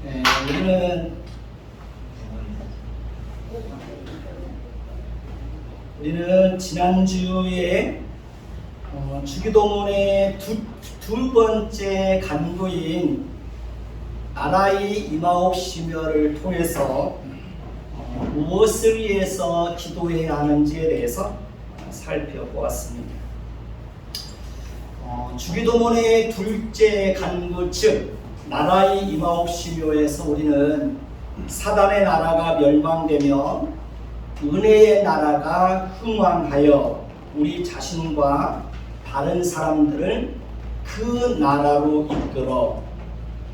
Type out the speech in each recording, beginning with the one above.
네, 우리는 지난주에 주기도문의 두 번째 간구인 나라의 임하옵시며를 통해서 무엇을 위해서 기도해야 하는지에 대해서 살펴보았습니다. 주기도문의 둘째 간구 즉 나라의 임하옵시며에서 우리는 사단의 나라가 멸망되며 은혜의 나라가 흥왕하여 우리 자신과 다른 사람들을 그 나라로 이끌어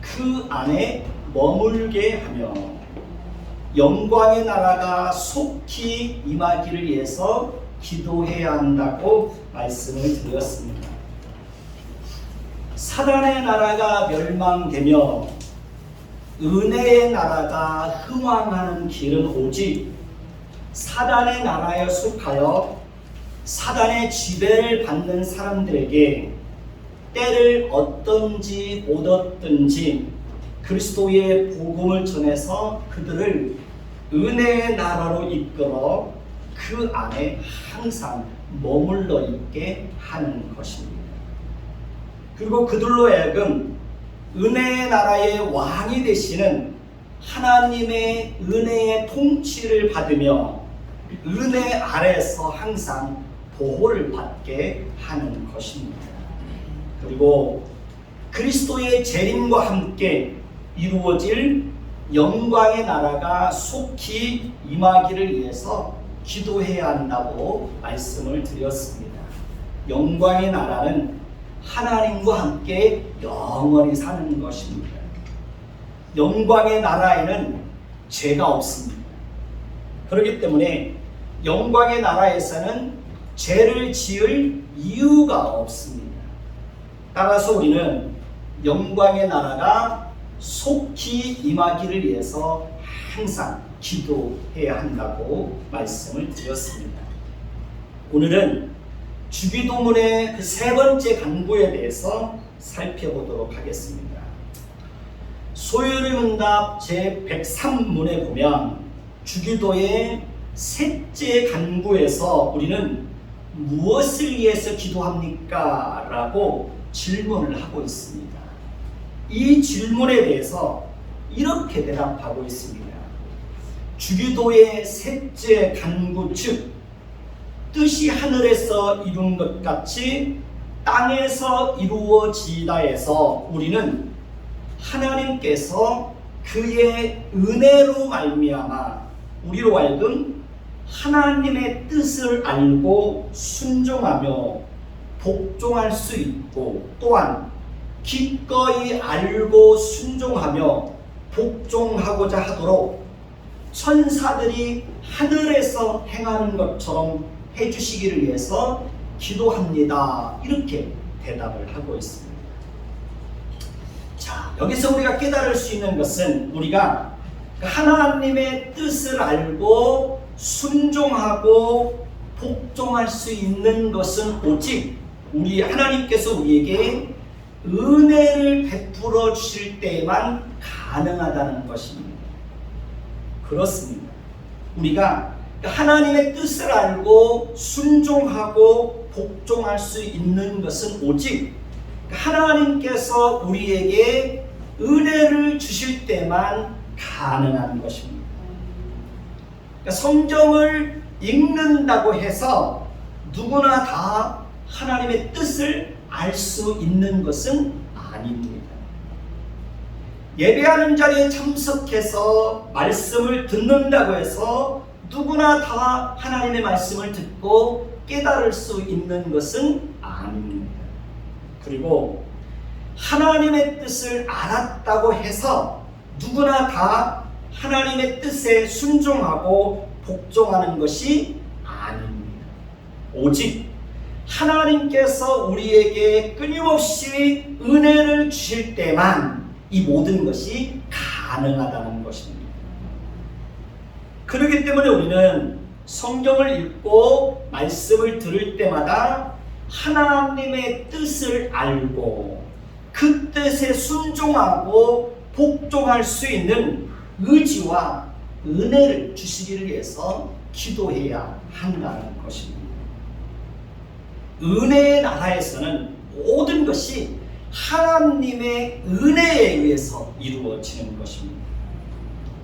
그 안에 머물게 하며 영광의 나라가 속히 임하기를 위해서 기도해야 한다고 말씀을 드렸습니다. 사단의 나라가 멸망되며 은혜의 나라가 흥왕하는 길은 오직 사단의 나라에 속하여 사단의 지배를 받는 사람들에게 때를 얻든지 못 얻든지 그리스도의 복음을 전해서 그들을 은혜의 나라로 이끌어 그 안에 항상 머물러 있게 하는 것입니다. 그리고 그들로 하여금 은혜의 나라의 왕이 되시는 하나님의 은혜의 통치를 받으며 은혜 아래에서 항상 보호를 받게 하는 것입니다. 그리고 그리스도의 재림과 함께 이루어질 영광의 나라가 속히 임하기를 위해서 기도해야 한다고 말씀을 드렸습니다. 영광의 나라는 하나님과 함께 영원히 사는 것입니다. 영광의 나라에는 죄가 없습니다. 그렇기 때문에 영광의 나라에서는 죄를 지을 이유가 없습니다. 따라서 우리는 영광의 나라가 속히 임하기를 위해서 항상 기도해야 한다고 말씀을 드렸습니다. 오늘은 주기도문의 그 세 번째 간구에 대해서 살펴보도록 하겠습니다. 소요리 문답 제103문에 보면 주기도의 셋째 간구에서 우리는 무엇을 위해서 기도합니까? 라고 질문을 하고 있습니다. 이 질문에 대해서 이렇게 대답하고 있습니다. 주기도의 셋째 간구 즉 뜻이 하늘에서 이룬 것 같이 땅에서 이루어지다 해서 우리는 하나님께서 그의 은혜로 말미암아 우리로 하여금 하나님의 뜻을 알고 순종하며 복종할 수 있고 또한 기꺼이 알고 순종하며 복종하고자 하도록 천사들이 하늘에서 행하는 것처럼 해주시기를 위해서 기도합니다. 이렇게 대답을 하고 있습니다. 자, 여기서 우리가 깨달을 수 있는 것은 우리가 하나님의 뜻을 알고 순종하고 복종할 수 있는 것은 오직 우리 하나님께서 우리에게 은혜를 베풀어 주실 때에만 가능하다는 것입니다. 그렇습니다. 우리가 하나님의 뜻을 알고 순종하고 복종할 수 있는 것은 오직 하나님께서 우리에게 은혜를 주실 때만 가능한 것입니다. 성경을 읽는다고 해서 누구나 다 하나님의 뜻을 알 수 있는 것은 아닙니다. 예배하는 자리에 참석해서 말씀을 듣는다고 해서 누구나 다 하나님의 말씀을 듣고 깨달을 수 있는 것은 아닙니다. 그리고 하나님의 뜻을 알았다고 해서 누구나 다 하나님의 뜻에 순종하고 복종하는 것이 아닙니다. 오직 하나님께서 우리에게 끊임없이 은혜를 주실 때만 이 모든 것이 가능하다는 것입니다. 그렇기 때문에 우리는 성경을 읽고 말씀을 들을 때마다 하나님의 뜻을 알고 그 뜻에 순종하고 복종할 수 있는 의지와 은혜를 주시기를 위해서 기도해야 한다는 것입니다. 은혜의 나라에서는 모든 것이 하나님의 은혜에 의해서 이루어지는 것입니다.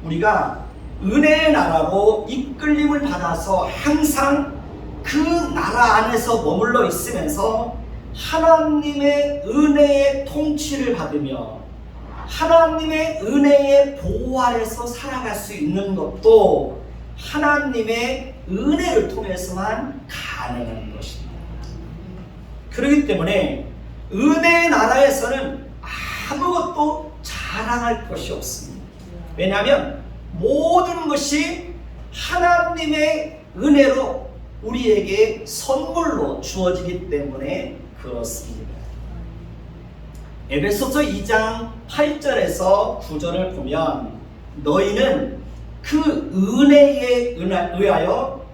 우리가 은혜의 나라로 이끌림을 받아서 항상 그 나라 안에서 머물러 있으면서 하나님의 은혜의 통치를 받으며 하나님의 은혜의 보호 아래서 살아갈 수 있는 것도 하나님의 은혜를 통해서만 가능한 것입니다. 그렇기 때문에 은혜의 나라에서는 아무것도 자랑할 것이 없습니다. 왜냐하면 모든 것이 하나님의 은혜로 우리에게 선물로 주어지기 때문에 그렇습니다. 에베소서 2장 8절에서 9절을 보면 너희는 그 은혜에 의하여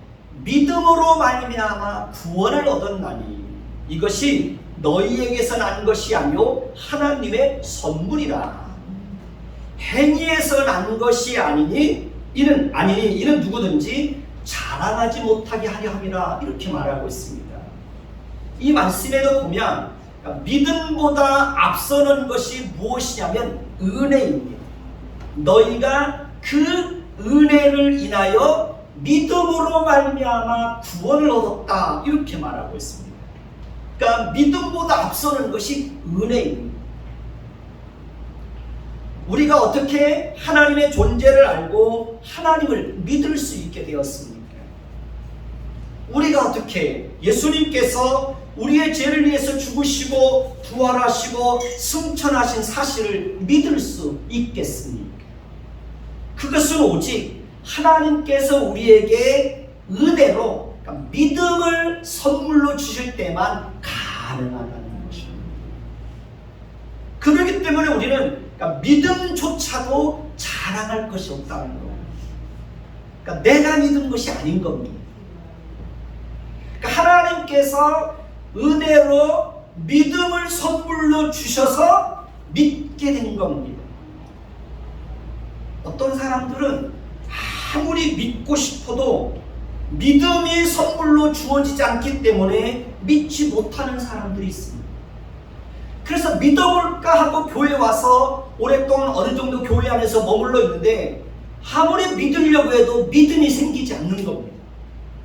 믿음으로 말미암아 구원을 얻었나니 이것이 너희에게서 난 것이 아니요 하나님의 선물이라. 행위에서 난 것이 아니니 이는 누구든지 자랑하지 못하게 하려 함이라 이렇게 말하고 있습니다. 이 말씀에도 보면 믿음보다 앞서는 것이 무엇이냐면 은혜입니다. 너희가 그 은혜를 인하여 믿음으로 말미암아 구원을 얻었다 이렇게 말하고 있습니다. 그러니까 믿음보다 앞서는 것이 은혜입니다. 우리가 어떻게 하나님의 존재를 알고 하나님을 믿을 수 있게 되었습니까? 우리가 어떻게 예수님께서 우리의 죄를 위해서 죽으시고 부활하시고 승천하신 사실을 믿을 수 있겠습니까? 그것은 오직 하나님께서 우리에게 은혜로 그러니까 믿음을 선물로 주실 때만 가능하다는 것입니다. 그렇기 때문에 우리는 그러니까 믿음조차도 자랑할 것이 없다는 겁니다. 그러니까 내가 믿은 것이 아닌 겁니다. 그러니까 하나님께서 은혜로 믿음을 선물로 주셔서 믿게 된 겁니다. 어떤 사람들은 아무리 믿고 싶어도 믿음이 선물로 주어지지 않기 때문에 믿지 못하는 사람들이 있습니다. 그래서 믿어볼까 하고 교회 와서 오랫동안 어느 정도 교회 안에서 머물러 있는데 아무리 믿으려고 해도 믿음이 생기지 않는 겁니다.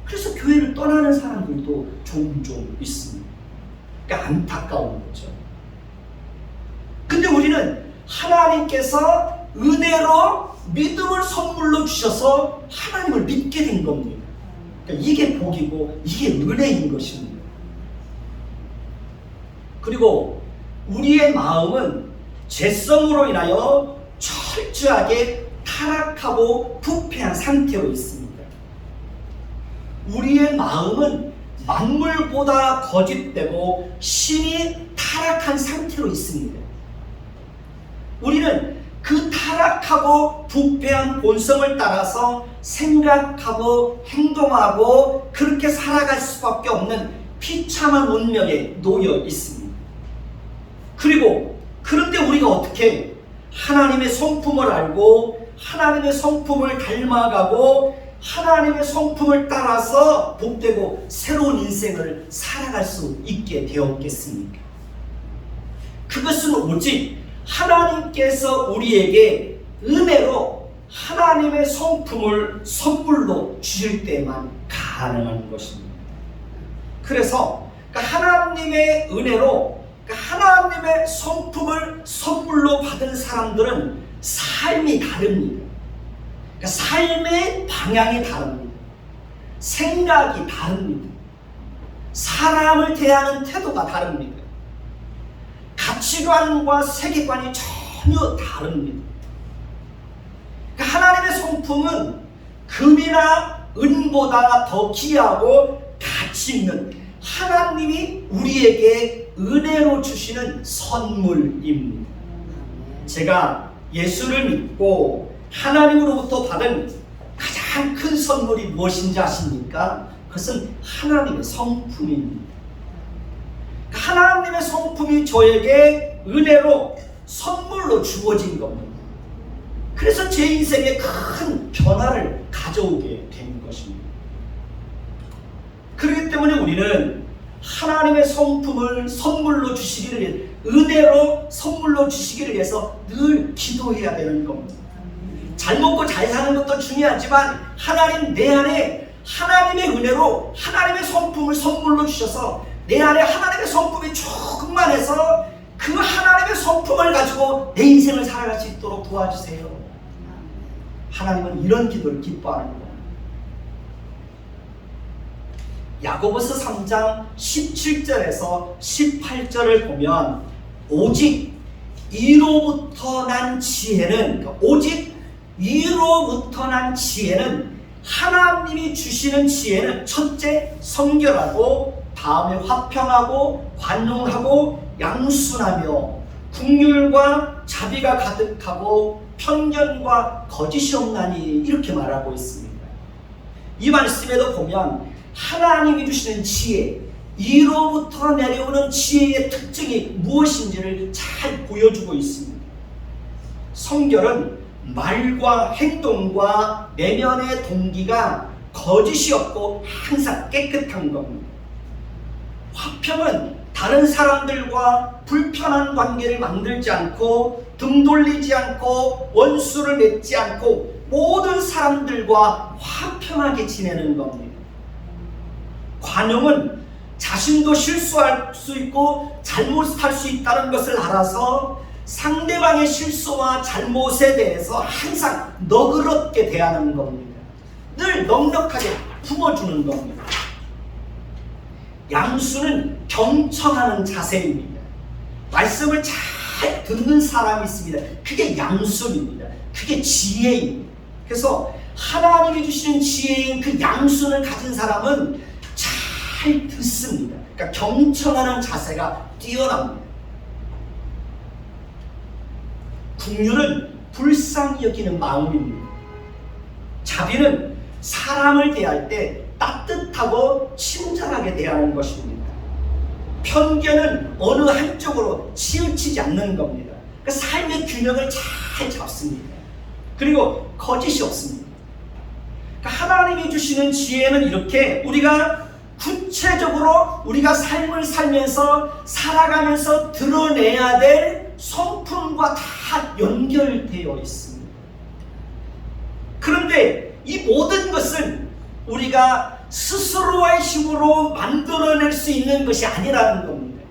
그래서 교회를 떠나는 사람들도 종종 있습니다. 그러니까 안타까운 거죠. 근데 우리는 하나님께서 은혜로 믿음을 선물로 주셔서 하나님을 믿게 된 겁니다. 그러니까 이게 복이고 이게 은혜인 것입니다. 그리고 우리의 마음은 죄성으로 인하여 철저하게 타락하고 부패한 상태로 있습니다. 우리의 마음은 만물보다 거짓되고 신이 타락한 상태로 있습니다. 우리는 그 타락하고 부패한 본성을 따라서 생각하고 행동하고 그렇게 살아갈 수밖에 없는 비참한 운명에 놓여 있습니다. 그리고 그런데 우리가 어떻게 하나님의 성품을 알고 하나님의 성품을 닮아가고 하나님의 성품을 따라서 복되고 새로운 인생을 살아갈 수 있게 되었겠습니까? 그것은 오직 하나님께서 우리에게 은혜로 하나님의 성품을 선물로 주실 때만 가능한 것입니다. 그래서 하나님의 은혜로 하나님의 성품을 선물로 받은 사람들은 삶이 다릅니다. 삶의 방향이 다릅니다. 생각이 다릅니다. 사람을 대하는 태도가 다릅니다. 가치관과 세계관이 전혀 다릅니다. 하나님의 성품은 금이나 은보다 더 귀하고 가치 있는 하나님이 우리에게 은혜로 주시는 선물입니다. 제가 예수를 믿고 하나님으로부터 받은 가장 큰 선물이 무엇인지 아십니까? 그것은 하나님의 성품입니다. 하나님의 성품이 저에게 은혜로 선물로 주어진 겁니다. 그래서 제 인생에 큰 변화를 가져오게 된 것입니다. 그렇기 때문에 우리는 하나님의 성품을 선물로 주시기를, 은혜로 선물로 주시기를 위해서 늘 기도해야 되는 겁니다. 잘 먹고 잘 사는 것도 중요하지만 하나님 내 안에 하나님의 은혜로 하나님의 성품을 선물로 주셔서 내 안에 하나님의 성품이 조금만 해서 그 하나님의 성품을 가지고 내 인생을 살아갈 수 있도록 도와주세요. 하나님은 이런 기도를 기뻐하는 거예요. 야고보서 3장 17절에서 18절을 보면 오직 이로부터 난 지혜는, 오직 이로부터 난 지혜는, 하나님이 주시는 지혜는 첫째 성결하고, 다음에 화평하고 관용하고 양순하며 긍휼과 자비가 가득하고 편견과 거짓이 없나니, 이렇게 말하고 있습니다. 이 말씀에도 보면 하나님이 주시는 지혜, 이로부터 내려오는 지혜의 특징이 무엇인지를 잘 보여주고 있습니다. 성결은 말과 행동과 내면의 동기가 거짓이 없고 항상 깨끗한 겁니다. 화평은 다른 사람들과 불편한 관계를 만들지 않고 등 돌리지 않고 원수를 맺지 않고 모든 사람들과 화평하게 지내는 겁니다. 관용은 자신도 실수할 수 있고 잘못할 수 있다는 것을 알아서 상대방의 실수와 잘못에 대해서 항상 너그럽게 대하는 겁니다. 늘 넉넉하게 품어주는 겁니다. 양수는 경청하는 자세입니다. 말씀을 잘 듣는 사람이 있습니다. 그게 양수입니다. 그게 지혜입니다. 그래서 하나님이 주시는 지혜인 그 양수를 가진 사람은 잘 듣습니다. 그러니까 경청하는 자세가 뛰어납니다. 긍휼은 불쌍히 여기는 마음입니다. 자비는 사람을 대할 때 따뜻하고 친절하게 대하는 것입니다. 편견은 어느 한쪽으로 치우치지 않는 겁니다. 그러니까 삶의 균형을 잘 잡습니다. 그리고 거짓이 없습니다. 그러니까 하나님이 주시는 지혜는 이렇게 우리가 구체적으로 우리가 삶을 살면서 살아가면서 드러내야 될 성품과 다 연결되어 있습니다. 그런데 이 모든 것은 우리가 스스로의 힘으로 만들어낼 수 있는 것이 아니라는 겁니다.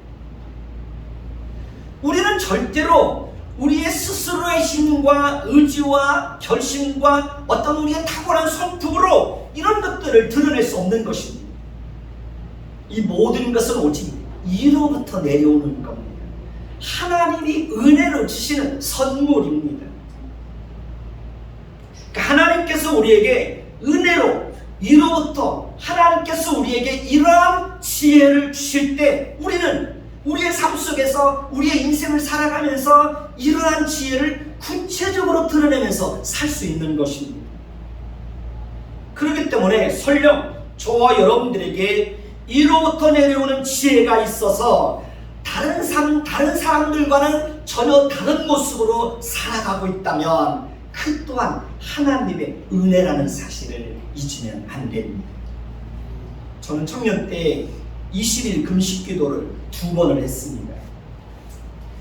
우리는 절대로 우리의 스스로의 힘과 의지와 결심과 어떤 우리의 탁월한 성품으로 이런 것들을 드러낼 수 없는 것입니다. 이 모든 것은 오직 이로부터 내려오는 겁니다. 하나님이 은혜로 주시는 선물입니다. 그러니까 하나님께서 우리에게 은혜로 이로부터 하나님께서 우리에게 이러한 지혜를 주실 때 우리는 우리의 삶 속에서 우리의 인생을 살아가면서 이러한 지혜를 구체적으로 드러내면서 살 수 있는 것입니다. 그렇기 때문에 설령 저와 여러분들에게 이로부터 내려오는 지혜가 있어서 다른 사람들과는 전혀 다른 모습으로 살아가고 있다면 그 또한 하나님의 은혜라는 사실을 잊으면 안 됩니다. 저는 청년 때 20일 금식 기도를 2번을 했습니다.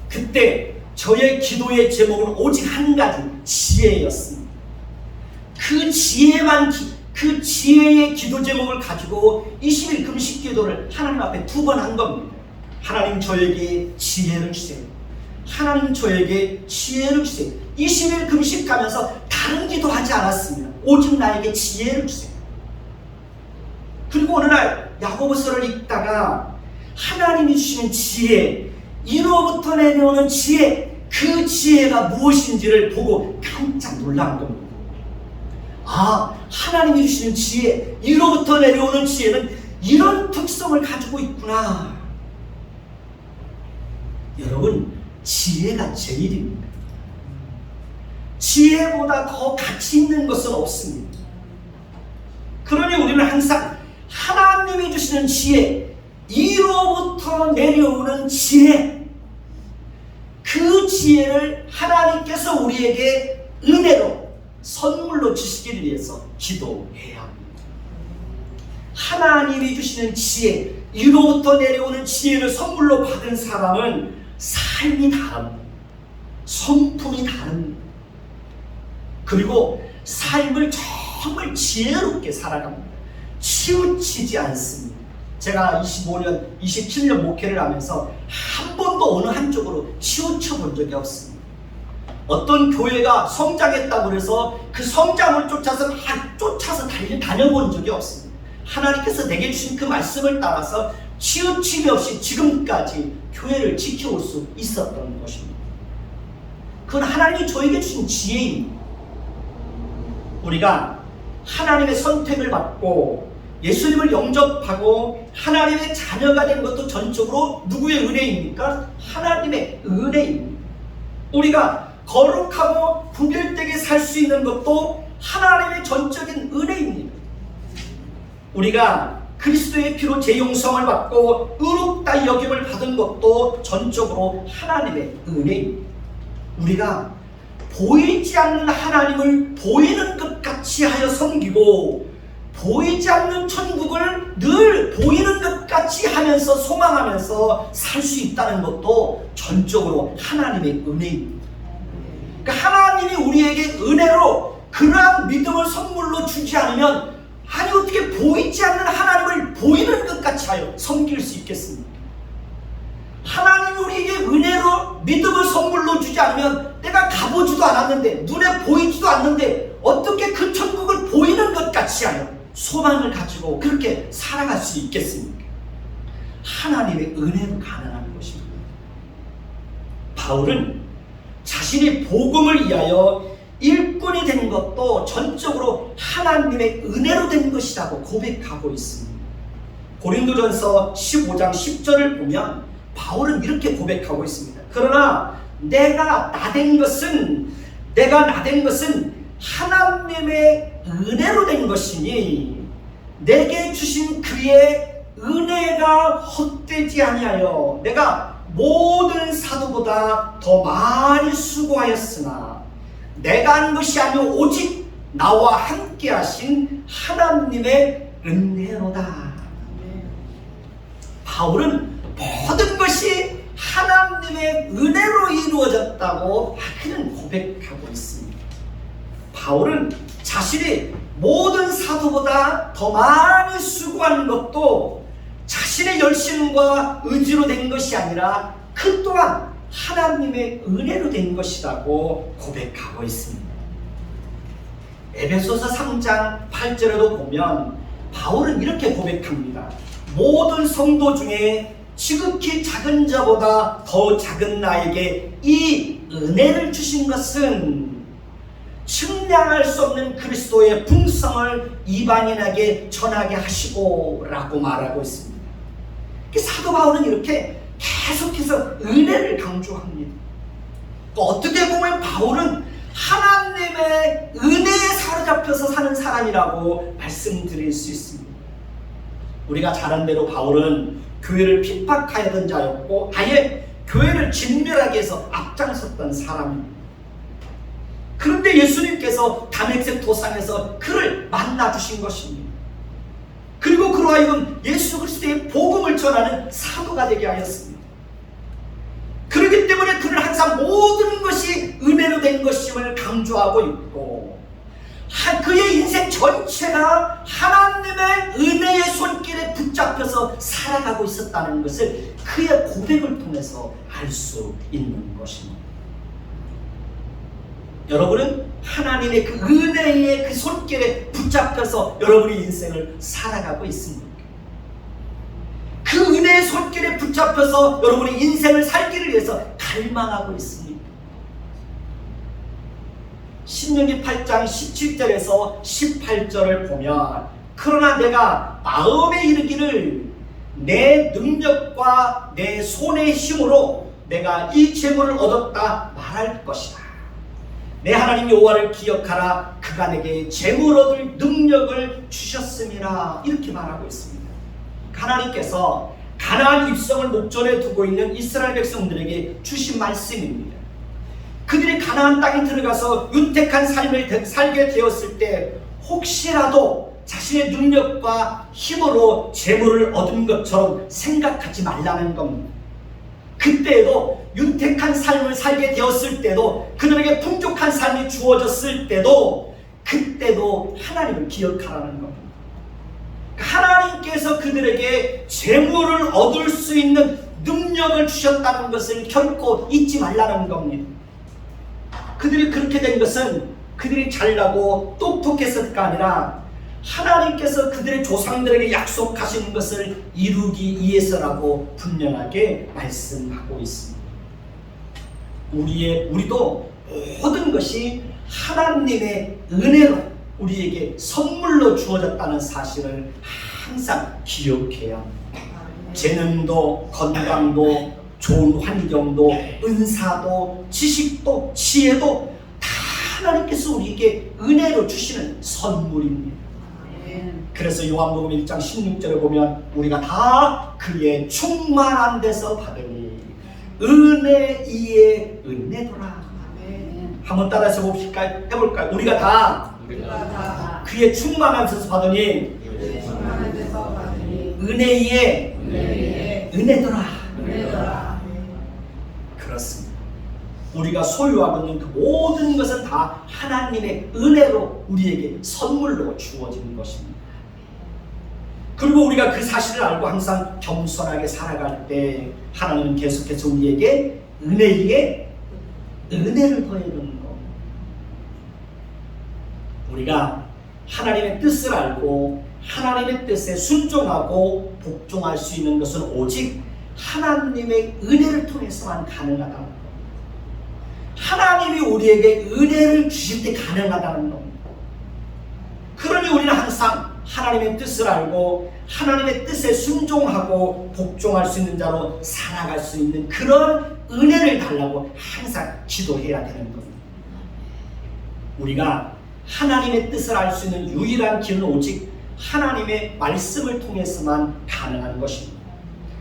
그때 저의 기도의 제목은 오직 한 가지, 지혜였습니다. 그 지혜의 기도 제목을 가지고 20일 금식 기도를 하나님 앞에 2번 한 겁니다. 하나님 저에게 지혜를 주세요. 하나님 저에게 지혜를 주세요. 20일 금식하면서 다른 기도하지 않았습니다. 오직 나에게 지혜를 주세요. 그리고 어느 날 야고보서를 읽다가 하나님이 주시는 지혜, 이로부터 내려오는 지혜, 그 지혜가 무엇인지를 보고 깜짝 놀란 겁니다. 아, 하나님이 주시는 지혜, 이로부터 내려오는 지혜는 이런 특성을 가지고 있구나. 여러분, 지혜가 제일입니다. 지혜보다 더 가치 있는 것은 없습니다. 그러니 우리는 항상 하나님이 주시는 지혜, 이로부터 내려오는 지혜, 그 지혜를 하나님께서 우리에게 은혜로 선물로 주시기를 위해서 기도해야 합니다. 하나님이 주시는 지혜, 위로부터 내려오는 지혜를 선물로 받은 사람은 삶이 다릅니다. 성품이 다릅니다. 그리고 삶을 정말 지혜롭게 살아갑니다. 치우치지 않습니다. 제가 25년, 27년 목회를 하면서 한 번도 어느 한쪽으로 치우쳐 본 적이 없습니다. 어떤 교회가 성장했다고 해서 그 성장을 쫓아서 다녀본 적이 없습니다. 하나님께서 내게 주신 그 말씀을 따라서 치우침이 없이 지금까지 교회를 지켜올 수 있었던 것입니다. 그건 하나님이 저에게 주신 지혜입니다. 우리가 하나님의 선택을 받고 예수님을 영접하고 하나님의 자녀가 된 것도 전적으로 누구의 은혜입니까? 하나님의 은혜입니다. 우리가 거룩하고 구별되게 살 수 있는 것도 하나님의 전적인 은혜입니다. 우리가 그리스도의 피로 재용성을 받고 의롭다 여김을 받은 것도 전적으로 하나님의 은혜입니다. 우리가 보이지 않는 하나님을 보이는 것 같이 하여 섬기고 보이지 않는 천국을 늘 보이는 것 같이 하면서 소망하면서 살 수 있다는 것도 전적으로 하나님의 은혜입니다. 그러니까 하나님이 우리에게 은혜로 그러한 믿음을 선물로 주지 않으면 아니 어떻게 보이지 않는 하나님을 보이는 것 같이 하여 섬길 수 있겠습니까? 하나님이 우리에게 은혜로 믿음을 선물로 주지 않으면 내가 가보지도 않았는데 눈에 보이지도 않는데 어떻게 그 천국을 보이는 것 같이 하여 소망을 가지고 그렇게 살아갈 수 있겠습니까? 하나님의 은혜로 가능한 것입니다. 바울은 자신이 복음을 위하여 일꾼이 된 것도 전적으로 하나님의 은혜로 된 것이라고 고백하고 있습니다. 고린도전서 15장 10절을 보면 바울은 이렇게 고백하고 있습니다. 그러나 내가 나된 것은 하나님의 은혜로 된 것이니 내게 주신 그의 은혜가 헛되지 아니하여 내가 모든 사도보다 더 많이 수고하였으나 내가 한 것이 아니오 오직 나와 함께 하신 하나님의 은혜로다. 바울은 모든 것이 하나님의 은혜로 이루어졌다고 그는 고백하고 있습니다. 바울은 자신이 모든 사도보다 더 많이 수고한 것도 자신의 열심과 의지로 된 것이 아니라 그 또한 하나님의 은혜로 된 것이라고 고백하고 있습니다. 에베소서 3장 8절에도 보면 바울은 이렇게 고백합니다. 모든 성도 중에 지극히 작은 자보다 더 작은 나에게 이 은혜를 주신 것은 측량할 수 없는 그리스도의 풍성을 이방인에게 전하게 하시고 라고 말하고 있습니다. 사도 바울은 이렇게 계속해서 은혜를 강조합니다. 어떻게 보면 바울은 하나님의 은혜에 사로잡혀서 사는 사람이라고 말씀드릴 수 있습니다. 우리가 잘 아는 대로 바울은 교회를 핍박하였던 자였고 아예 교회를 진멸하게 해서 앞장섰던 사람입니다. 그런데 예수님께서 다메섹 도상에서 그를 만나주신 것입니다. 그리고 그로 하여금 예수 그리스도의 복음을 전하는 사도가 되게 하였습니다. 그렇기 때문에 그는 항상 모든 것이 은혜로 된 것임을 강조하고 있고 그의 인생 전체가 하나님의 은혜의 손길에 붙잡혀서 살아가고 있었다는 것을 그의 고백을 통해서 알 수 있는 것입니다. 여러분은 하나님의 그 은혜의 그 손길에 붙잡혀서 여러분의 인생을 살아가고 있습니까? 그 은혜의 손길에 붙잡혀서 여러분의 인생을 살기를 위해서 갈망하고 있습니다. 신명기 8장 17절에서 18절을 보면 그러나 내가 마음에 이르기를 내 능력과 내 손의 힘으로 내가 이 재물을 얻었다 말할 것이다. 내 하나님 여호와를 기억하라. 그가 내게 재물 얻을 능력을 주셨음이라. 이렇게 말하고 있습니다. 하나님께서 가나안 입성을 목전에 두고 있는 이스라엘 백성들에게 주신 말씀입니다. 그들이 가나안 땅에 들어가서 윤택한 삶을 살게 되었을 때 혹시라도 자신의 능력과 힘으로 재물을 얻은 것처럼 생각하지 말라는 겁니다. 그때에도 윤택한 삶을 살게 되었을 때도 그들에게 풍족한 삶이 주어졌을 때도 그때도 하나님을 기억하라는 겁니다. 하나님께서 그들에게 재물을 얻을 수 있는 능력을 주셨다는 것을 결코 잊지 말라는 겁니다. 그들이 그렇게 된 것은 그들이 잘나고 똑똑해서가 아니라 하나님께서 그들의 조상들에게 약속하신 것을 이루기 위해서라고 분명하게 말씀하고 있습니다. 우리도 모든 것이 하나님의 은혜로 우리에게 선물로 주어졌다는 사실을 항상 기억해야 합니다. 재능도 건강도 좋은 환경도 은사도 지식도 지혜도 다 하나님께서 우리에게 은혜로 주시는 선물입니다. 그래서 요한복음 1장 16절에 보면 우리가 다 그의 충만한 데서 받으니 은혜 위에 은혜더라. 한번 따라서 해볼까요? 우리가 다 그의 충만한 데서 받으니 은혜 위에 은혜더라. 그렇습니다. 우리가 소유하고 있는 그 모든 것은 다 하나님의 은혜로 우리에게 선물로 주어지는 것입니다. 그리고 우리가 그 사실을 알고 항상 겸손하게 살아갈 때 하나님은 계속해서 우리에게 은혜 위에 은혜를 더해주는 겁니다. 우리가 하나님의 뜻을 알고 하나님의 뜻에 순종하고 복종할 수 있는 것은 오직 하나님의 은혜를 통해서만 가능하다는 겁니다. 하나님이 우리에게 은혜를 주실 때 가능하다는 겁니다. 그러니 우리는 항상 하나님의 뜻을 알고 하나님의 뜻에 순종하고 복종할 수 있는 자로 살아갈 수 있는 그런 은혜를 달라고 항상 기도해야 되는 겁니다. 우리가 하나님의 뜻을 알 수 있는 유일한 길은 오직 하나님의 말씀을 통해서만 가능한 것입니다.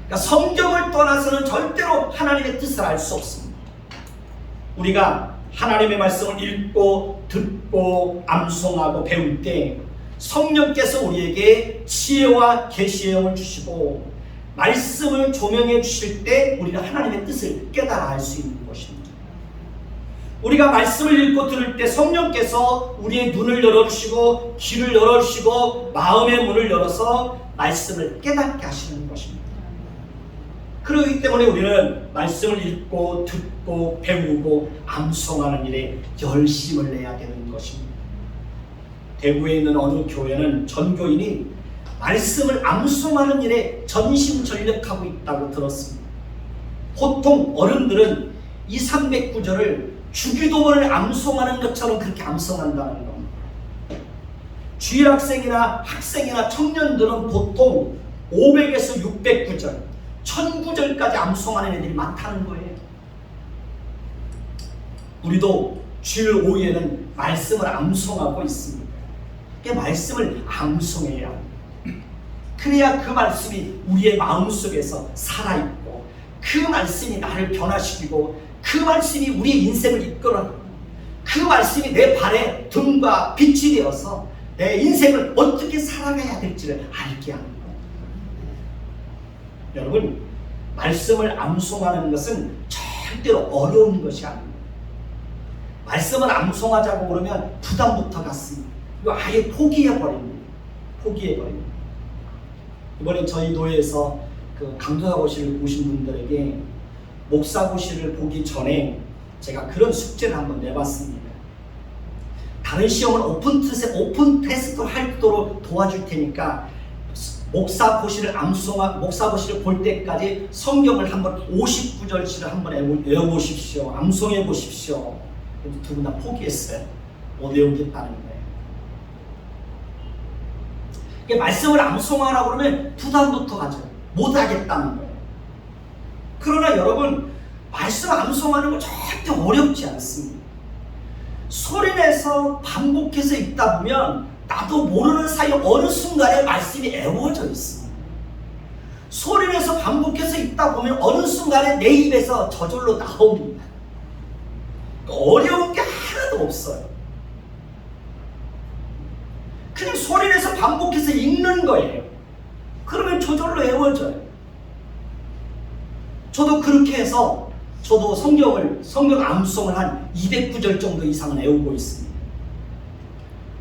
그러니까 성경을 떠나서는 절대로 하나님의 뜻을 알 수 없습니다. 우리가 하나님의 말씀을 읽고 듣고 암송하고 배울 때 성령께서 우리에게 지혜와 계시의 영을 주시고 말씀을 조명해 주실 때 우리가 하나님의 뜻을 깨달아 알 수 있는 것입니다. 우리가 말씀을 읽고 들을 때 성령께서 우리의 눈을 열어주시고 귀를 열어주시고 마음의 문을 열어서 말씀을 깨닫게 하시는 것입니다. 그렇기 때문에 우리는 말씀을 읽고 듣고 배우고 암송하는 일에 열심을 내야 되는 것입니다. 대구에 있는 어느 교회는 전교인이 말씀을 암송하는 일에 전심전력하고 있다고 들었습니다. 보통 어른들은 2, 300구절을 주기도문을 암송하는 것처럼 그렇게 암송한다는 겁니다. 주일학생이나 학생이나 청년들은 보통 500에서 600구절, 1000구절까지 암송하는 애들이 많다는 거예요. 우리도 주일 오후에는 말씀을 암송하고 있습니다. 그 말씀을 암송해야 합니다. 그래야 그 말씀이 우리의 마음속에서 살아있고 그 말씀이 나를 변화시키고 그 말씀이 우리의 인생을 이끌어가고 그 말씀이 내 발에 등과 빛이 되어서 내 인생을 어떻게 살아가야 될지를 알게 하는 거예요. 여러분, 말씀을 암송하는 것은 절대로 어려운 것이 아닙니다. 말씀을 암송하자고 그러면 부담부터 갖습니다. 이거 아예 포기해버립니다. 이번에 저희 노예에서 그 강도사고시를 보신 분들에게 목사고시를 보기 전에 제가 그런 숙제를 한번 내봤습니다. 다른 시험은 오픈 테스트를 하도록 도와줄 테니까 목사고시를 볼 때까지 성경을 한번 50구절씩을 한번 외워보십시오. 암송해 보십시오. 두 분 다 포기했어요. 못 외우겠다는 거예요. 말씀을 암송하라고 그러면 부담부터 가져요. 못하겠다는 거예요. 그러나 여러분, 말씀 암송하는 거 절대 어렵지 않습니다. 소리내서 반복해서 읽다 보면 나도 모르는 사이에 어느 순간에 말씀이 애워져 있습니다. 소리내서 반복해서 읽다 보면 어느 순간에 내 입에서 저절로 나옵니다. 어려운 게 하나도 없어요. 그냥 소리내서 반복해서 읽는 거예요. 그러면 저절로 외워져요. 저도 그렇게 해서 저도 성경 암송을 한 200구절 정도 이상은 외우고 있습니다.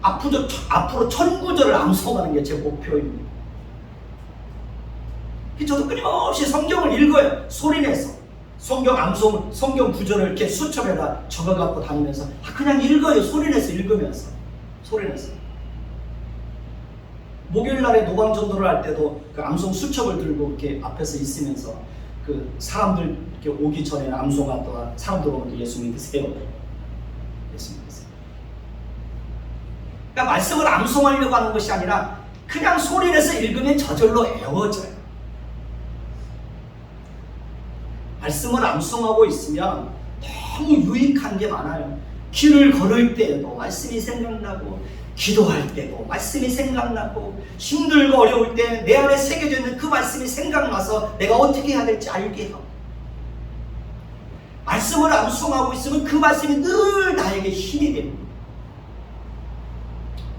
앞으로 1000구절을 암송하는 게 제 목표입니다. 저도 끊임없이 성경을 읽어요. 소리내서 성경 암송, 성경 구절을 이렇게 수첩에다 적어갖고 다니면서 그냥 읽어요. 소리내서 읽으면서 목요일날에 노방전도를 할 때도 그 암송 수첩을 들고 이렇게 앞에서 있으면서 그 사람들 이렇게 오기 전에 암송하다가 사람들 오면 예수 믿으세요. 예수 믿으세요. 그러니까 말씀을 암송하려고 하는 것이 아니라 그냥 소리내서 읽으면 저절로 외워져요. 말씀을 암송하고 있으면 너무 유익한 게 많아요. 길을 걸을 때에도 말씀이 생각나고, 기도할 때도 말씀이 생각나고, 힘들고 어려울 때 내 안에 새겨져 있는 그 말씀이 생각나서 내가 어떻게 해야 될지 알게 하고, 말씀을 암송하고 있으면 그 말씀이 늘 나에게 힘이 됩니다.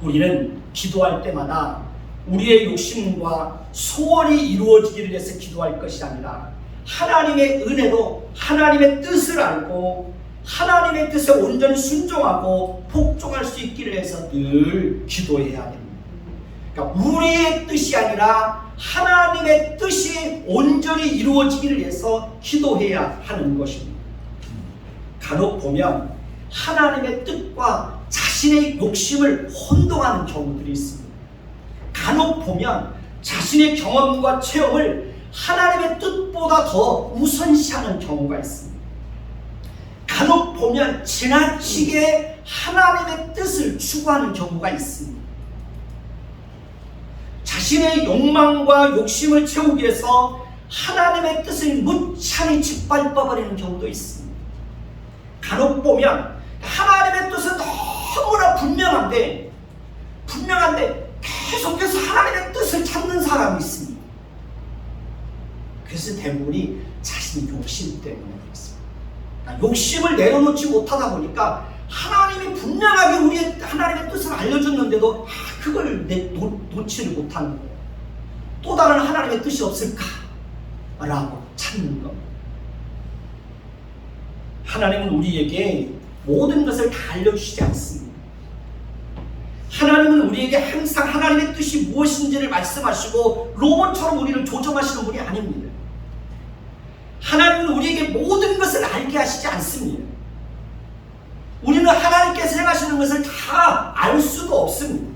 우리는 기도할 때마다 우리의 욕심과 소원이 이루어지기를 위해서 기도할 것이 아니라 하나님의 은혜로 하나님의 뜻을 알고 하나님의 뜻에 온전히 순종하고 복종할 수 있기를 해서 늘 기도해야 됩니다. 그러니까 우리의 뜻이 아니라 하나님의 뜻이 온전히 이루어지기를 위해서 기도해야 하는 것입니다. 간혹 보면 하나님의 뜻과 자신의 욕심을 혼동하는 경우들이 있습니다. 간혹 보면 자신의 경험과 체험을 하나님의 뜻보다 더 우선시하는 경우가 있습니다. 간혹 보면 지나치게 하나님의 뜻을 추구하는 경우가 있습니다. 자신의 욕망과 욕심을 채우기 위해서 하나님의 뜻을 무참히 짓밟아버리는 경우도 있습니다. 간혹 보면 하나님의 뜻은 너무나 분명한데 계속해서 하나님의 뜻을 찾는 사람이 있습니다. 그래서 대부분이 자신의 욕심 때문에 그렇습니다. 욕심을 내려놓지 못하다 보니까 하나님이 분명하게 우리의 하나님의 뜻을 알려줬는데도 그걸 놓지를 못하는 거예요. 또 다른 하나님의 뜻이 없을까? 라고 찾는 겁니다. 하나님은 우리에게 모든 것을 다 알려주시지 않습니다. 하나님은 우리에게 항상 하나님의 뜻이 무엇인지를 말씀하시고 로봇처럼 우리를 조정하시는 분이 아닙니다. 하나님은 우리에게 모든 것을 알게 하시지 않습니다. 우리는 하나님께서 행하시는 것을 다 알 수도 없습니다.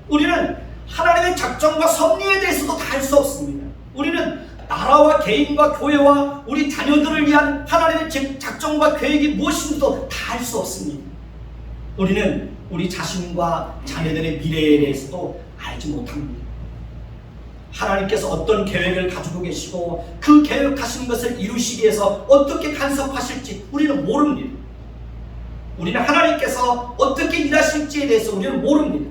우리는 하나님의 작정과 섭리에 대해서도 다 알 수 없습니다. 우리는 나라와 개인과 교회와 우리 자녀들을 위한 하나님의 작정과 계획이 무엇인지도 다 알 수 없습니다. 우리는 우리 자신과 자녀들의 미래에 대해서도 알지 못합니다. 하나님께서 어떤 계획을 가지고 계시고 그 계획하신 것을 이루시기 위해서 어떻게 간섭하실지 우리는 모릅니다. 우리는 하나님께서 어떻게 일하실지에 대해서 우리는 모릅니다.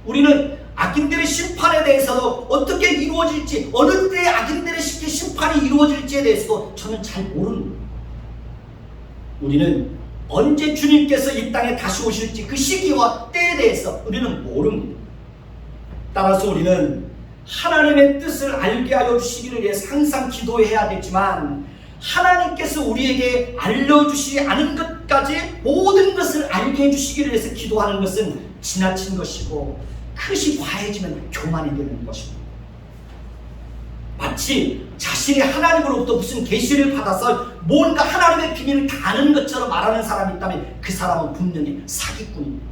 우리는 악인들의 심판에 대해서도 어떻게 이루어질지, 어느 때에 악인들의 심판이 이루어질지에 대해서도 저는 잘 모릅니다. 우리는 언제 주님께서 이 땅에 다시 오실지 그 시기와 때에 대해서 우리는 모릅니다. 따라서 우리는 하나님의 뜻을 알게 하여 주시기를 위해서 항상 기도해야 되지만, 하나님께서 우리에게 알려주시지 않은 것까지 모든 것을 알게 해주시기를 위해서 기도하는 것은 지나친 것이고 그것이 과해지면 교만이 되는 것입니다. 마치 자신이 하나님으로부터 무슨 계시를 받아서 뭔가 하나님의 비밀을 다 아는 것처럼 말하는 사람이 있다면 그 사람은 분명히 사기꾼입니다.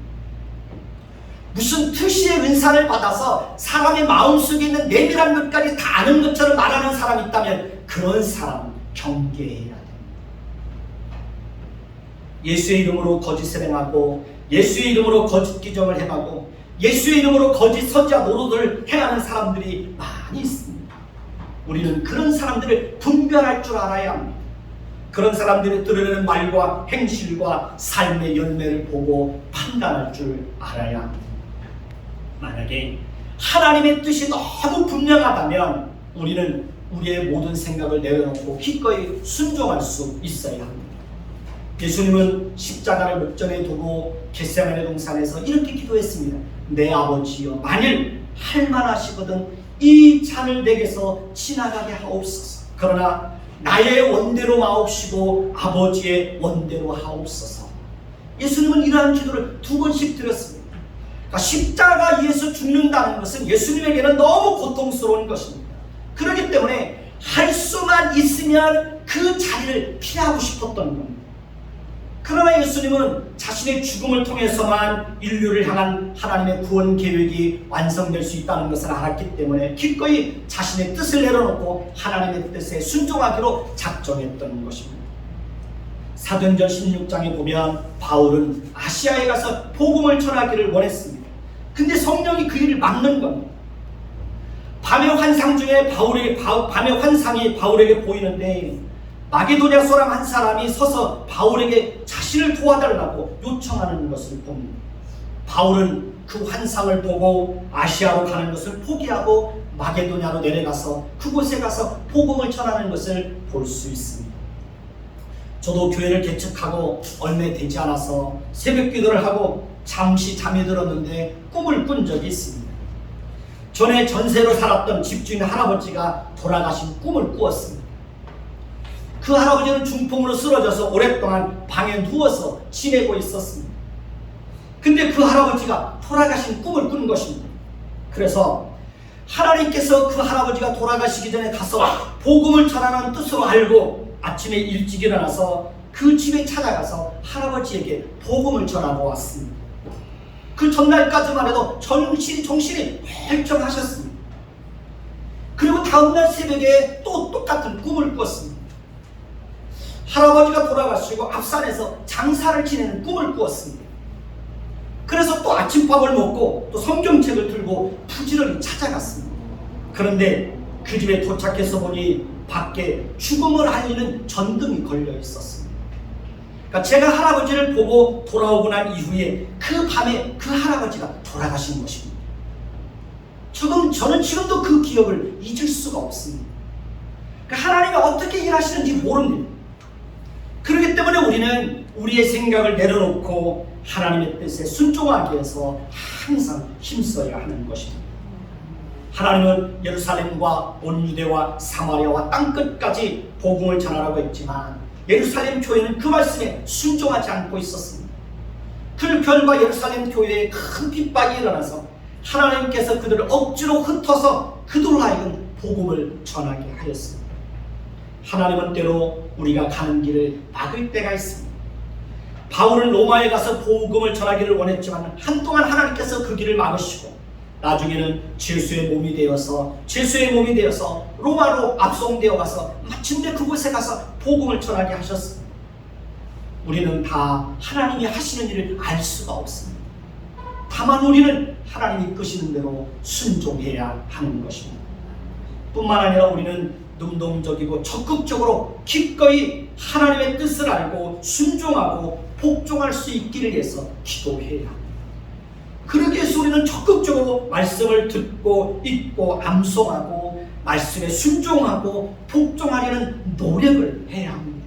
무슨 특시의 은사를 받아서 사람의 마음속에 있는 내밀한 것까지 다 아는 것처럼 말하는 사람이 있다면 그런 사람은 경계해야 됩니다. 예수의 이름으로 거짓을 행하고 예수의 이름으로 거짓 기적을 행하고 예수의 이름으로 거짓 선지자 노릇을 행하는 사람들이 많이 있습니다. 우리는 그런 사람들을 분별할 줄 알아야 합니다. 그런 사람들이 드러내는 말과 행실과 삶의 열매를 보고 판단할 줄 알아야 합니다. 만약에 하나님의 뜻이 너무 분명하다면 우리는 우리의 모든 생각을 내려놓고 기꺼이 순종할 수 있어야 합니다. 예수님은 십자가를 목전에 두고 겟세마네 동산에서 이렇게 기도했습니다. 내 아버지여, 만일 할만하시거든 이 잔을 내게서 지나가게 하옵소서. 그러나 나의 원대로 마옵시고 아버지의 원대로 하옵소서. 예수님은 이러한 기도를 2번씩 드렸습니다. 그러니까 십자가에서 죽는다는 것은 예수님에게는 너무 고통스러운 것입니다. 그렇기 때문에 할 수만 있으면 그 자리를 피하고 싶었던 겁니다. 그러나 예수님은 자신의 죽음을 통해서만 인류를 향한 하나님의 구원 계획이 완성될 수 있다는 것을 알았기 때문에 기꺼이 자신의 뜻을 내려놓고 하나님의 뜻에 순종하기로 작정했던 것입니다. 사도행전 16장에 보면 바울은 아시아에 가서 복음을 전하기를 원했습니다. 근데 성령이 그 일을 막는 겁니다. 밤의 환상 중에 밤의 환상이 바울에게 보이는데 마게도냐 사람 한 사람이 서서 바울에게 자신을 도와달라고 요청하는 것을 봅니다. 바울은 그 환상을 보고 아시아로 가는 것을 포기하고 마게도냐로 내려가서 그곳에 가서 복음을 전하는 것을 볼 수 있습니다. 저도 교회를 개척하고 얼마 되지 않아서 새벽 기도를 하고 잠시 잠이 들었는데 꿈을 꾼 적이 있습니다. 전에 전세로 살았던 집주인 할아버지가 돌아가신 꿈을 꾸었습니다. 그 할아버지는 중풍으로 쓰러져서 오랫동안 방에 누워서 지내고 있었습니다. 근데 그 할아버지가 돌아가신 꿈을 꾼 것입니다. 그래서 하나님께서 그 할아버지가 돌아가시기 전에 가서 복음을 전하는 뜻으로 알고 아침에 일찍 일어나서 그 집에 찾아가서 할아버지에게 복음을 전하고 왔습니다. 그 전날까지만 해도 정신이 멀쩡하셨습니다. 그리고 다음날 새벽에 또 똑같은 꿈을 꿨습니다. 할아버지가 돌아가시고 앞산에서 장사를 지내는 꿈을 꾸었습니다. 그래서 또 아침밥을 먹고 또 성경책을 들고 부지런히 찾아갔습니다. 그런데 그 집에 도착해서 보니 밖에 죽음을 알리는 전등이 걸려 있었습니다. 그러니까 제가 할아버지를 보고 돌아오고 난 이후에 그 밤에 그 할아버지가 돌아가신 것입니다. 저는 지금도 그 기억을 잊을 수가 없습니다. 그러니까 하나님이 어떻게 일하시는지 모릅니다. 그렇기 때문에 우리는 우리의 생각을 내려놓고 하나님의 뜻에 순종하기 위해서 항상 힘써야 하는 것입니다. 하나님은 예루살렘과 온 유대와 사마리아와 땅끝까지 복음을 전하라고 했지만 예루살렘 교회는 그 말씀에 순종하지 않고 있었습니다. 그 결과 예루살렘 교회에 큰 핍박이 일어나서 하나님께서 그들을 억지로 흩어서 그들로 하여금 복음을 전하게 하였습니다. 하나님은 때로 우리가 가는 길을 막을 때가 있습니다. 바울은 로마에 가서 복음을 전하기를 원했지만 한동안 하나님께서 그 길을 막으시고 나중에는 제수의 몸이 되어서 로마로 압송되어 가서 마침내 그곳에 가서 복음을 전하게 하셨습니다. 우리는 다 하나님이 하시는 일을 알 수가 없습니다. 다만 우리는 하나님이 이끄시는 대로 순종해야 하는 것입니다. 뿐만 아니라 우리는 능동적이고 적극적으로 기꺼이 하나님의 뜻을 알고 순종하고 복종할 수 있기를 위해서 기도해야 합니다. 그러기 위해서 우리는 적극적으로 말씀을 듣고 읽고 암송하고 말씀에 순종하고 복종하려는 노력을 해야 합니다.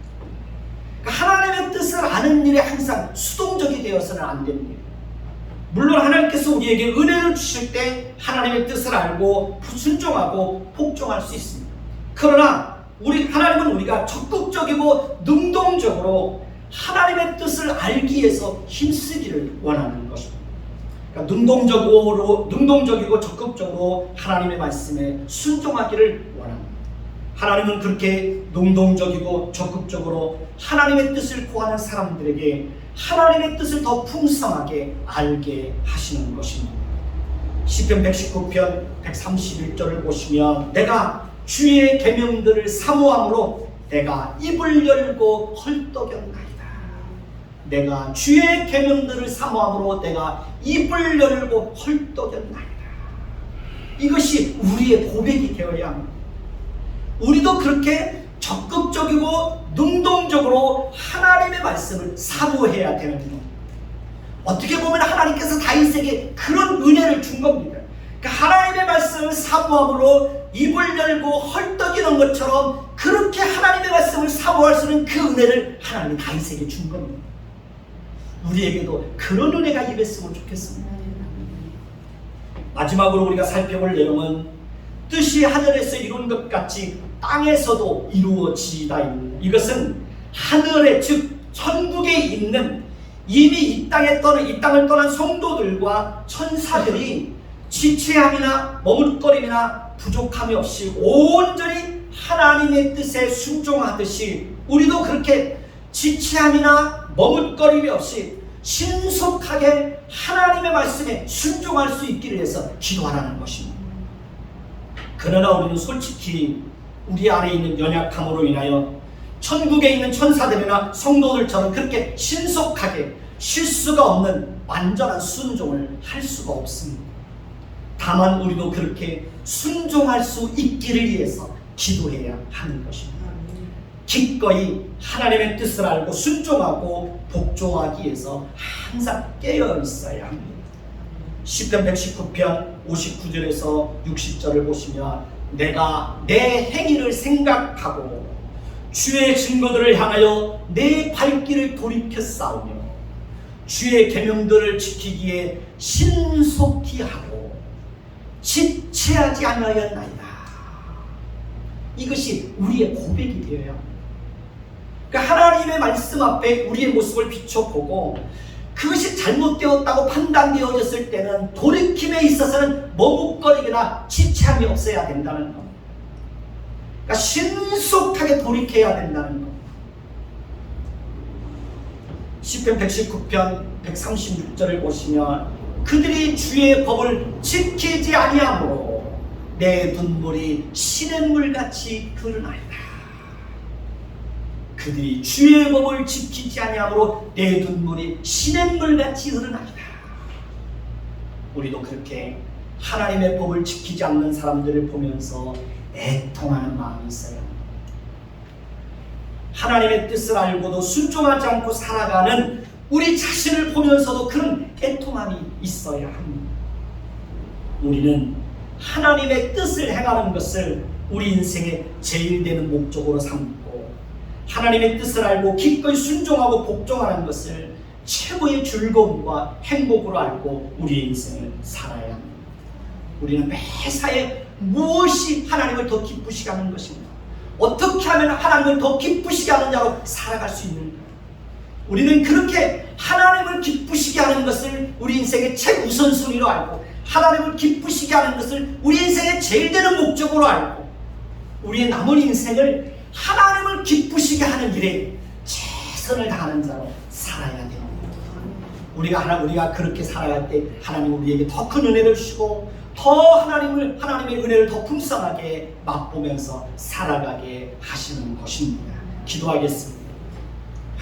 그러니까 하나님의 뜻을 아는 일에 항상 수동적이 되어서는 안 됩니다. 물론 하나님께서 우리에게 은혜를 주실 때 하나님의 뜻을 알고 순종하고 복종할 수 있습니다. 그러나 하나님은 우리가 적극적이고 능동적으로 하나님의 뜻을 알기 위해서 힘쓰기를 원하는 것입니다. 그러니까 능동적이고 적극적으로 하나님의 말씀에 순종하기를 원합니다. 하나님은 그렇게 능동적이고 적극적으로 하나님의 뜻을 구하는 사람들에게 하나님의 뜻을 더 풍성하게 알게 하시는 것입니다. 시편 119편 131절을 보시면 내가 주의 계명들을 사모함으로 내가 입을 열고 헐떡였나이다. 내가 주의 계명들을 사모함으로 내가 입을 열고 헐떡였나이다. 이것이 우리의 고백이 되어야 합니다. 우리도 그렇게 적극적이고 능동적으로 하나님의 말씀을 사모해야 되는 겁니다. 어떻게 보면 하나님께서 다윗에게 그런 은혜를 준 겁니다. 그러니까 하나님의 말씀을 사모함으로 입을 열고 헐떡이는 것처럼 그렇게 하나님의 말씀을 사모할 수 있는 그 은혜를 하나님이 다윗에게 준 겁니다. 우리에게도 그런 은혜가 임했으면 좋겠습니다. 마지막으로 우리가 살펴볼 내용은 뜻이 하늘에서 이룬 것 같이 땅에서도 이루어지다입니다. 이것은 하늘에 즉 천국에 있는 이미 이 땅을 떠난 성도들과 천사들이 지체함이나 머뭇거림이나 부족함이 없이 온전히 하나님의 뜻에 순종하듯이 우리도 그렇게 지체함이나 머뭇거림이 없이 신속하게 하나님의 말씀에 순종할 수 있기를 위해서 기도하라는 것입니다. 그러나 우리는 솔직히 우리 안에 있는 연약함으로 인하여 천국에 있는 천사들이나 성도들처럼 그렇게 신속하게 실수가 없는 완전한 순종을 할 수가 없습니다. 다만 우리도 그렇게 순종할 수 있기를 위해서 기도해야 하는 것입니다. 기꺼이 하나님의 뜻을 알고 순종하고 복종하기 위해서 항상 깨어 있어야 합니다. 시편 119편 59절에서 60절을 보시면 내가 내 행위를 생각하고 주의 증거들을 향하여 내 발길을 돌이켜 싸우며 주의 계명들을 지키기에 신속히 하고 지체하지 아니하였나이다. 이것이 우리의 고백이 되어야 합니다. 그러니까 하나님의 말씀 앞에 우리의 모습을 비춰보고 그것이 잘못되었다고 판단되어졌을 때는 돌이킴에 있어서는 머뭇거리거나 지체함이 없어야 된다는 것. 그러니까 신속하게 돌이켜야 된다는 것. 시편 119편 136절을 보시면 그들이 주의 법을 지키지 아니하므로 내 눈물이 시냇물같이 흐르나이다. 그들이 주의 법을 지키지 아니하므로 내 눈물이 시냇물같이 흐르나이다. 우리도 그렇게 하나님의 법을 지키지 않는 사람들을 보면서 애통하는 마음이 있어요. 하나님의 뜻을 알고도 순종하지 않고 살아가는 우리 자신을 보면서도 그런 애통함이 있어야 합니다. 우리는 하나님의 뜻을 행하는 것을 우리 인생의 제일 되는 목적으로 삼고 하나님의 뜻을 알고 기꺼이 순종하고 복종하는 것을 최고의 즐거움과 행복으로 알고 우리의 인생을 살아야 합니다. 우리는 매사에 무엇이 하나님을 더 기쁘시게 하는 것인가? 어떻게 하면 하나님을 더 기쁘시게 하는 자로 살아갈 수 있는가? 우리는 그렇게 하나님을 기쁘시게 하는 것을 우리 인생의 최우선순위로 알고 하나님을 기쁘시게 하는 것을 우리 인생의 제일 되는 목적으로 알고 우리의 남은 인생을 하나님을 기쁘시게 하는 일에 최선을 다하는 자로 살아야 됩니다. 우리가 그렇게 살아갈 때 하나님 우리에게 더 큰 은혜를 주시고 더 하나님의 은혜를 더 풍성하게 맛보면서 살아가게 하시는 것입니다. 기도하겠습니다.